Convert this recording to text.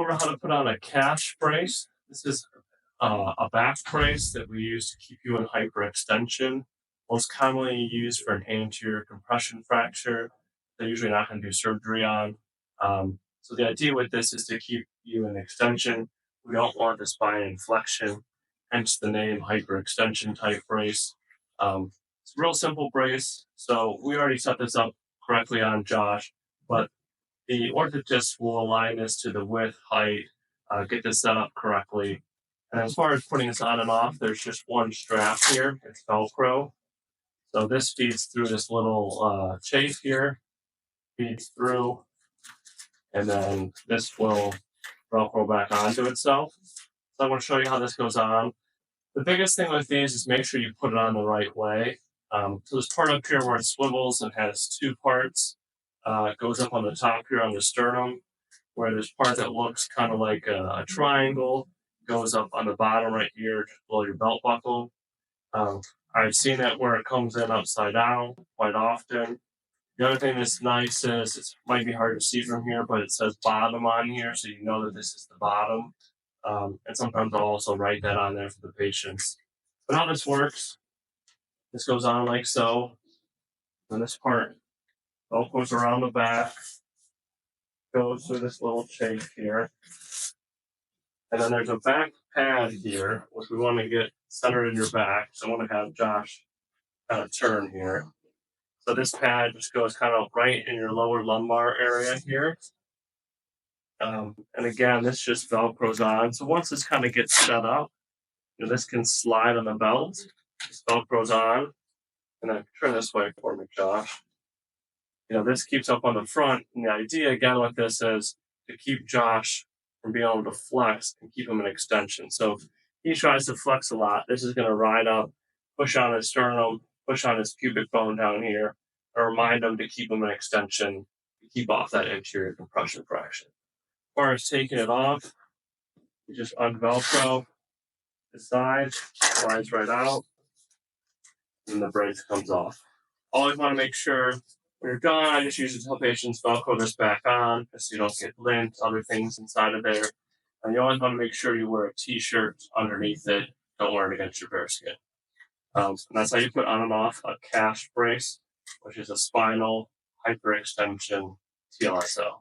over how to put on a calf brace. This is a back brace that we use to keep you in hyperextension. Most commonly used for an anterior compression fracture. They're usually not going to do surgery on. So the idea with this is to keep you in extension. We don't want the spine inflection, hence the name hyperextension type brace. It's a real simple brace. So we already set this up correctly on Josh, but the orthotist will align this to the width, height, get this set up correctly. And as far as putting this on and off, there's just one strap here. It's Velcro. So this feeds through this little chafe here, feeds through, and then this will Velcro back onto itself. So I'm going to show you how this goes on. The biggest thing with these is make sure you put it on the right way. So this part up here where it swivels and has two parts, it goes up on the top here on the sternum, where there's part that looks kind of like a triangle, goes up on the bottom right here below your belt buckle. I've seen it where it comes in upside down quite often. The other thing that's nice is it might be hard to see from here, but it says bottom on here, so you know that this is the bottom. And sometimes I'll also write that on there for the patients. But how this works, this goes on like so. And this part goes around the back, goes through this little chafe here. And then there's a back pad here, which we want to get centered in your back. So I want to have Josh kind of turn here. So this pad just goes kind of right in your lower lumbar area here. And again, this just Velcros on. So once this kind of gets set up, this can slide on the belt. This Velcros on. And then turn this way for me, Josh. This keeps up on the front. And the idea, again, with this is to keep Josh from being able to flex and keep him in extension. So if he tries to flex a lot, this is going to ride up, push on his sternum, push on his pubic bone down here, and remind him to keep him in extension, to keep off that anterior compression fraction. As far as taking it off, you just unvelcro the side, slides right out, and the brace comes off. Always want to make sure when you're done, I just usually tell patients Velcro this back on so you don't get lint, other things inside of there. And you always want to make sure you wear a t-shirt underneath it. Don't wear it against your bare skin. And that's how you put on and off a calf brace, which is a spinal hyperextension TLSO.